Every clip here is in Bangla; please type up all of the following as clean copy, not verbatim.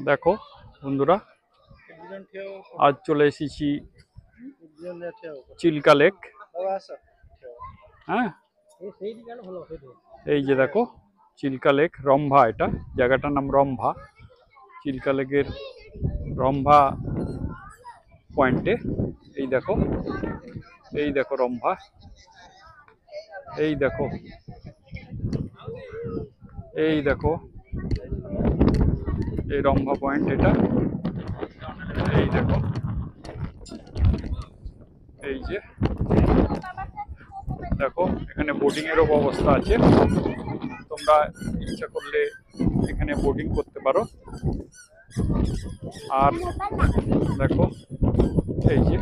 দেখো বন্ধুরা, আজ চলে এসেছি চিল্কা লেক। হ্যাঁ, এই যে দেখো চিল্কা লেক, রম্ভা। এটা জায়গাটার নাম রম্ভা। চিল্কা লেকের রম্ভা পয়েন্টে এই দেখো, এই দেখো রম্ভা, এই দেখো, এই দেখো এই রম্ভা পয়েন্ট। এটা এই দেখো, এই যে দেখো এখানে বোটিং এরও ব্যবস্থা আছে। তোমরা ইচ্ছা করলে এখানে বোটিং করতে পারো। আর দেখো এই যে,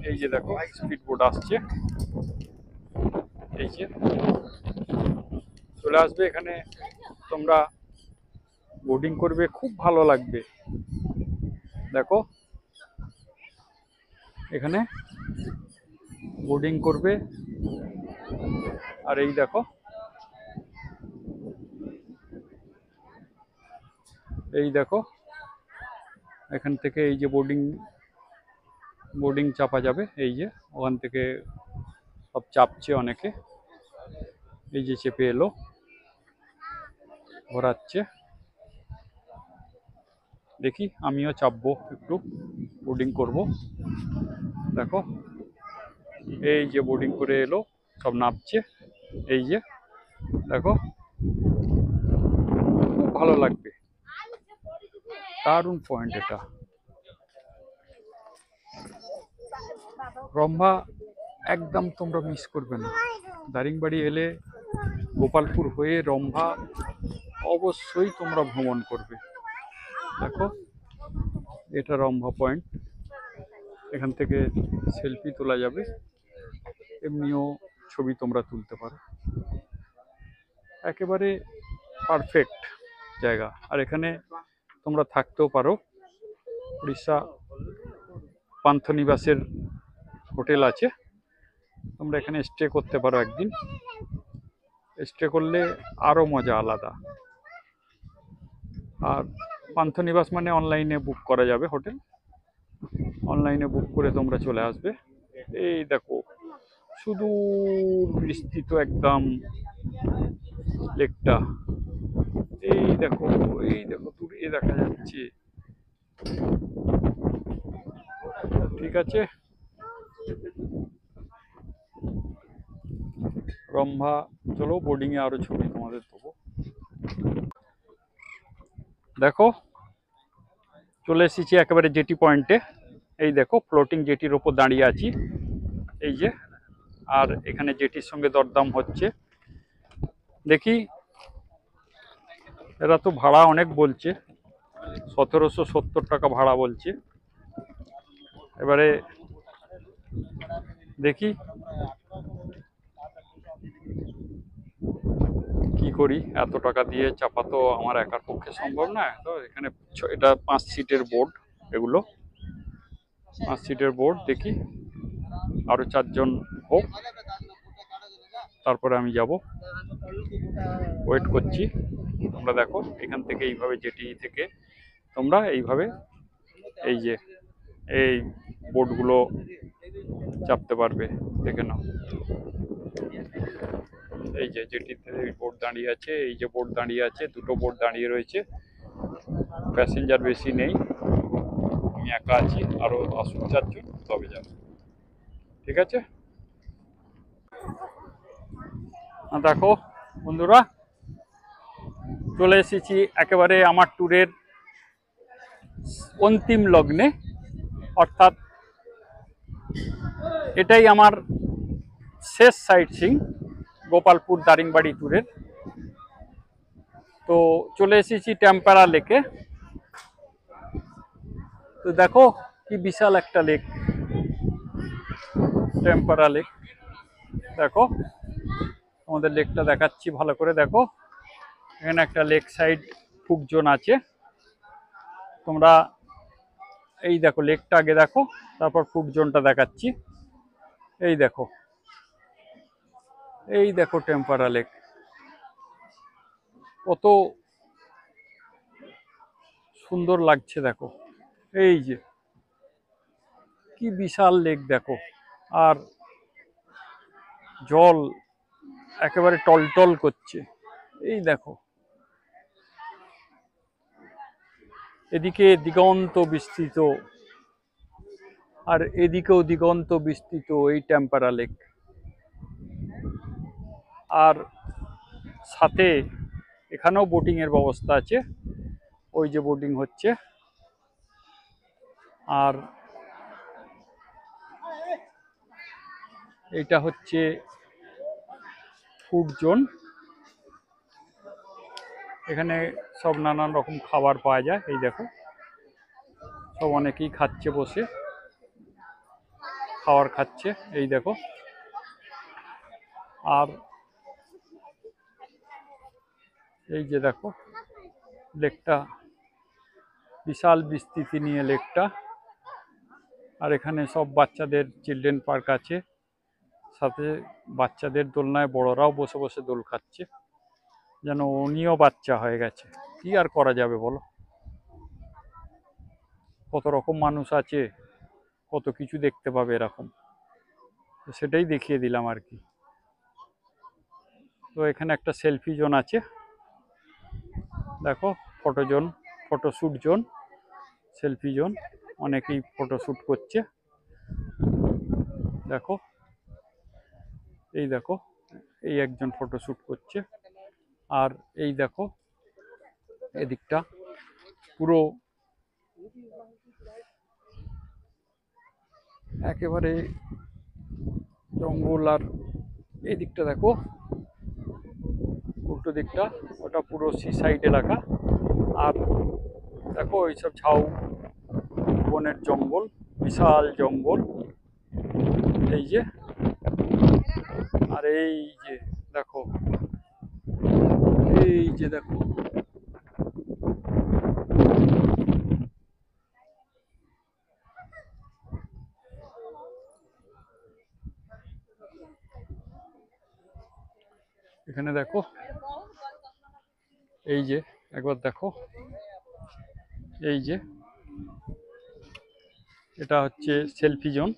এই যে দেখো স্পিড বোট আসছে। এই যে চলে আসবে এখানে, তোমরা বোটিং করবে, খুব ভালো লাগবে। দেখো এখানে বোটিং করবে। আর এই দেখো, এই দেখো এখান থেকে এই যে বোর্ডিং চাপা যাবে। এই যে ওখান থেকে সব চাপছে অনেকে। এই যে চেপে এলো, ঘোরাচ্ছে। দেখি আমিও চাপবো, একটু বোর্ডিং করব। দেখো এই যে বোর্ডিং করে এলো, সব নামছে। এই যে দেখো, খুব ভালো লাগবে, দারুণ পয়েন্ট এটা। রম্ভা একদম তোমরা মিস করবে না। দারিংবাড়ি এলে গোপালপুর হয়ে রম্ভা অবশ্যই তোমরা ভ্রমণ করবে। দেখো এটা রম্ভা পয়েন্ট। এখান থেকে সেলফি তোলা যাবে, এমনিও ছবি তোমরা তুলতে পারো। একেবারে পারফেক্ট জায়গা। আর এখানে তোমরা থাকতেও পারো। উড়িষ্যা পান্থনিবাসের হোটেল আছে, তোমরা এখানে স্টে করতে পারো একদিন। স্টে করলে আরও মজা আলাদা। আর পান্থনিবাস মানে অনলাইনে বুক করা যাবে হোটেল। অনলাইনে বুক করে তোমরা চলে আসবে। এই দেখো সুদূর বিস্তৃত একদম লেকটা। এই দেখো, এই দেখো দূরে দেখা যাচ্ছে। ঠিক আছে, রম্ভা। চলো বোর্ডিং এ আরো ছবি তোমাদের দেবো। দেখো চলে এসেছি একেবারে জেটি পয়েন্টে। এই দেখো ফ্লোটিং জেটির ওপর দাঁড়িয়ে আছি। এই যে, আর এখানে জেটির সঙ্গে দরদাম হচ্ছে। দেখি, এরা তো ভাড়া অনেক বলছে, 1770 টাকা ভাড়া বলছে। এবারে দেখি কি করি। এত টাকা দিয়ে চাপা তো আমার একার পক্ষে সম্ভব না। তো এখানে এটা 5 সিটের বোর্ড। এগুলো 5 সিটের বোর্ড। দেখি আরো 4 জন হোক, তারপরে আমি যাব। ওয়েট করছি। তোমরা দেখো এখান থেকে এইভাবে জেটি থেকে তোমরা এইভাবে এই যে এই বোর্ডগুলো চাপতে পারবে। দেখে নাও, এই যে জেটিতে বোর্ড দাঁড়িয়ে আছে, এই যে বোর্ড দাঁড়িয়ে আছে, দুটো বোর্ড দাঁড়িয়ে রয়েছে। প্যাসেঞ্জার বেশি নেই, আমি একা আছি, আরো আসুন 4 জন তবে যাবে। ঠিক আছে, দেখো বন্ধুরা চলে এসেছি একেবারে আমার ট্যুরের অন্তিম লগ্নে। অর্থাৎ এটাই আমার শেষ সাইট সিইং গোপালপুর দারিংবাড়ি ট্যুরের। তো চলে এসেছি টেম্পারা লেকে। তো দেখো কি বিশাল একটা লেক, টেম্পারা লেক। দেখো আমাদের লেকটা দেখাচ্ছি ভালো করে। দেখো এখানে একটা লেক সাইড ফুড জোন আছে। তোমরা এই দেখো লেকটা আগে দেখো, তারপর ফুড জোনটা দেখাচ্ছি। এই দেখো, এই দেখো টেম্পারা লেক। কত সুন্দর লাগছে দেখো। এই যে কি বিশাল লেক দেখো, আর জল একেবারে টলটল করছে। এই দেখো, এদিকে দিগন্ত বিস্তৃত, আর এদিকেও দিগন্ত বিস্তৃত এই টেম্পারা লেক। আর সাথে এখানেও বোটিং এর ব্যবস্থা আছে, ওই যে বোটিং হচ্ছে। আর এটা হচ্ছে ফুড জোন, এখানে সব নানান রকম খাবার পাওয়া যায়। এই দেখো, সব অনেকেই খাচ্ছে, বসে খাবার খাচ্ছে। এই দেখো, আর এই যে দেখো লেকটা, বিশাল বিস্তৃতি নিয়ে লেকটা। আর এখানে সব বাচ্চাদের চিলড্রেন পার্ক আছে, সাথে বাচ্চাদের দোলনায় বড়রাও বসে বসে দোল খাচ্ছে, যেন উনিও বাচ্চা হয়ে গেছে। কি আর করা যাবে বলো, কত রকম মানুষ আছে, কত কিছু দেখতে পাবে এরকম, সেটাই দেখিয়ে দিলাম আর কি। তো এখানে একটা সেলফি জোন আছে, দেখো photo zone, photoshoot zone, selfie zone, অনেকেই ফটোশ্যুট করছে। দেখো, এই দেখো, এই একজন ফটোশ্যুট করছে। আর এই দেখো এদিকটা পুরো একেবারে জঙ্গল। আর এই দিকটা দেখো, উল্টো দিকটা, ওটা পুরো সি সাইড এলাকা। আর দেখো এইসব ঝাউ বনের জঙ্গল, বিশাল জঙ্গল। এই যে, আর এই যে দেখো, এই যে দেখো, এখানে দেখো, এই যে একবার দেখো, এই যে এটা হচ্ছে সেলফি জোন।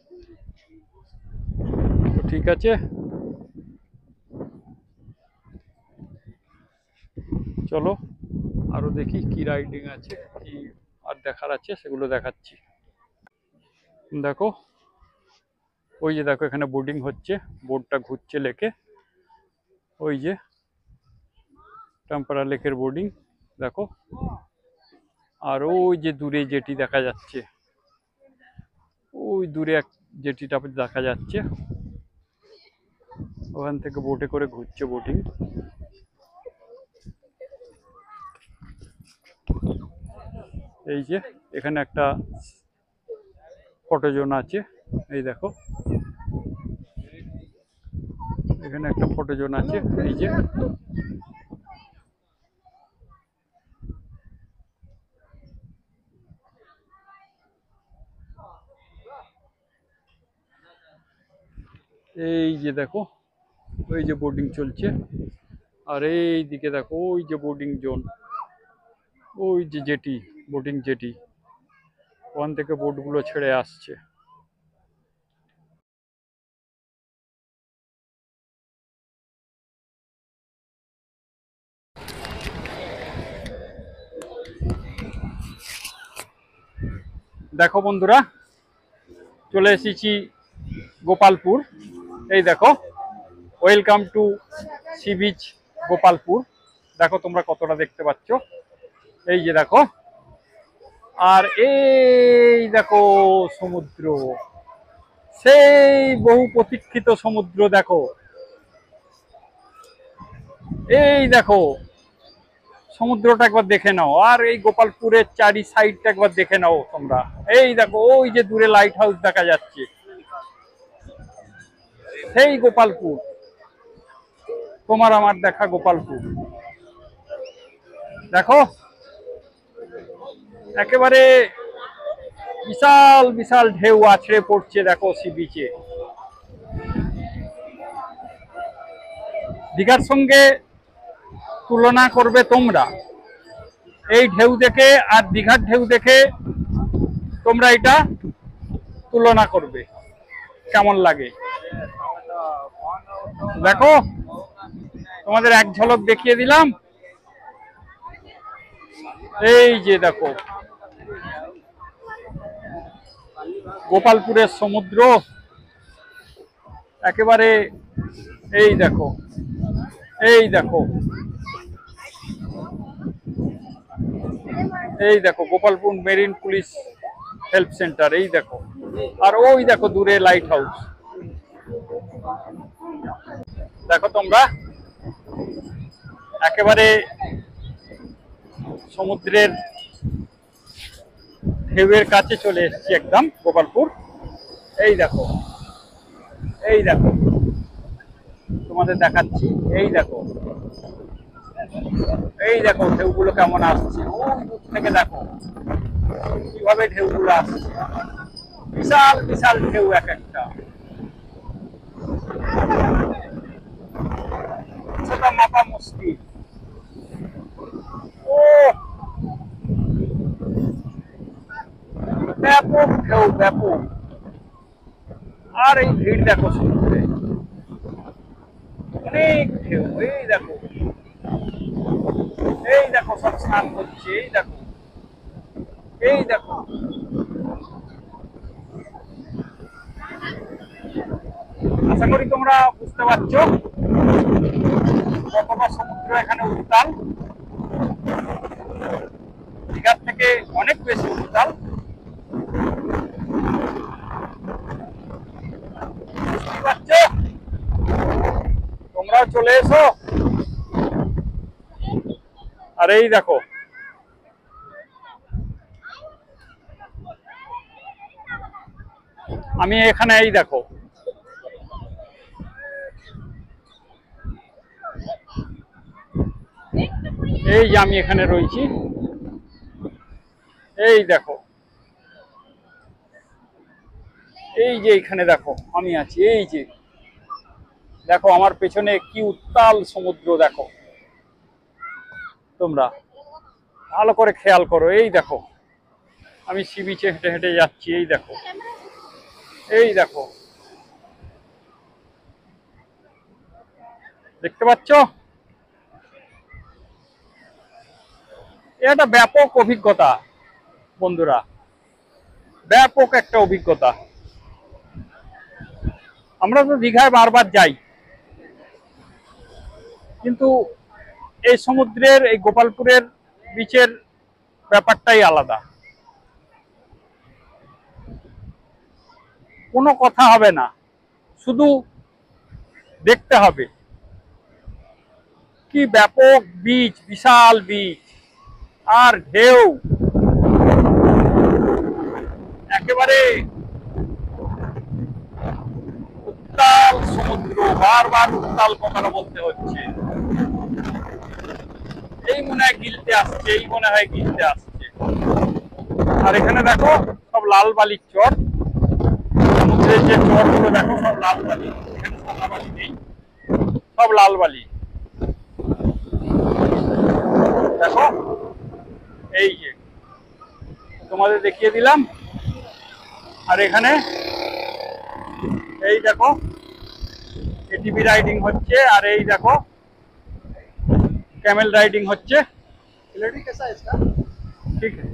তো ঠিক আছে, চলো আরো দেখি কি রাইডিং আছে, কি আর দেখার আছে সেগুলো দেখাচ্ছি। দেখো, ওই যে দেখো এখানে বোটিং হচ্ছে, বোটটা ঘুরছে লেকে, ওই যে টেম্পারা লেকের বোটিং দেখো। আর ওই যে দূরে জেটি দেখা যাচ্ছে, ওই দূরে এক জেটিটা দেখা যাচ্ছে, ওখান থেকে বোটে করে ঘুরছে বোটিং। এই যে এখানে একটা ফটো জোন আছে, এই দেখো এখানে একটা ফটো জোন আছে। এই যে এই যে দেখো, ওই যে বোটিং চলছে। আর এই দিকে দেখো, ওই যে বোটিং জোন, ওই যে জেটি, বোটিং জেটি, ওখান থেকে বোটগুলো ছেড়ে আসছে। দেখো বন্ধুরা, চলে এসেছি গোপালপুর। এই দেখো, welcome to sea beach Gopalpur. দেখো তোমরা কতটা দেখতে পাচ্ছ, এই যে দেখো। আর এই দেখো সমুদ্র, সেই বহু প্রতীক্ষিত সমুদ্র দেখো। এই দেখো সমুদ্রটা একবার দেখে নাও, আর এই গোপালপুরের চারি সাইডটা একবার দেখে নাও তোমরা। এই দেখো, ওই যে দূরে লাইট হাউস দেখা যাচ্ছে, সেই গোপালপুর, তোমার আমার দেখা গোপালপুর। দেখো একেবারে বিশাল বিশাল ঢেউ আছড়ে পড়ছে দেখো সি বিচে। দীঘার সঙ্গে তুলনা করবে তোমরা, এই ঢেউ দেখে আর দীঘার ঢেউ দেখে তোমরা এটা তুলনা করবে কেমন লাগে। দেখো তোমাদের এক ঝলক দেখিয়ে দিলাম। এই যে দেখো গোপালপুরের সমুদ্র একেবারে, এই দেখো, এই দেখো, এই দেখো Gopalpur marine police help centre, এই দেখো। আর ওই দেখো দূরে লাইট হাউস। দেখো তোমরা একেবারে সমুদ্রের ঢেউয়ের কাছে চলে এসেছি একদম গোপালপুর। এই দেখো, এই দেখো তোমাদের দেখাচ্ছি, এই দেখো, এই দেখো ঢেউগুলো কেমন আসছে। ওই দূর থেকে দেখো কিভাবে ঢেউগুলো আসছে, বিশাল বিশাল ঢেউ এক একটা, সেটা মাপা মুশকিল। ও ব্যাপক ঢেউ, ব্যাপক। আর এই ভিড় দেখো সমুদ্রে, অনেক ঢেউ। এই দেখো, এই দেখো সব স্নান করছে, এই দেখো, এই দেখো। আশা করি তোমরা বুঝতে পারছো কতটা সমুদ্র এখানে উত্তাল, দীঘার থেকে অনেক বেশি উত্তাল। বুঝতে পারছো? তোমরাও চলে এসো। আর এই দেখো আমি এখানে, এই দেখো এই যে আমি এখানে রয়েছি, এই দেখো, এই যে এখানে দেখো আমি আছি, এই যে দেখো আমার পেছনে কি উত্তাল সমুদ্র। দেখো তোমরা ভালো করে খেয়াল করো। এই দেখো আমি সি বিচে হেঁটে হেঁটে যাচ্ছি, এই দেখো, এই দেখো, দেখতে পাচ্ছ? এটা ব্যাপক অভিজ্ঞতা বন্ধুরা, ব্যাপক একটা অভিজ্ঞতা। আমরা তো দীঘায় বারবার যাই, কিন্তু এই সমুদ্রের এই গোপালপুরের বিচের ব্যাপারটাই আলাদা। কোনো কথা হবে না, শুধু দেখতে হবে। কি ব্যাপক বিচ, বিশাল বিচ, আর ঢেউ একেবারে উত্তাল সমুদ্র, বারবার উত্তাল কথাটা বলতে হচ্ছে। এই মনে হয় গিলতে আসছে, এই মনে হয় গিলতে আসছে। আর এখানে দেখো সব লাল বালির চর, সমুদ্রের যে চরগুলো দেখো সব লাল বালি, এখানে সাদা বালি নেই, সব লাল বালি। দেখো এই যে তোমাদের দেখিয়ে দিলাম। আর এখানে এই দেখো এটিভি রাইডিং হচ্ছে, আর এই দেখো कैमल राइडिंग होच्छे। ठीक है।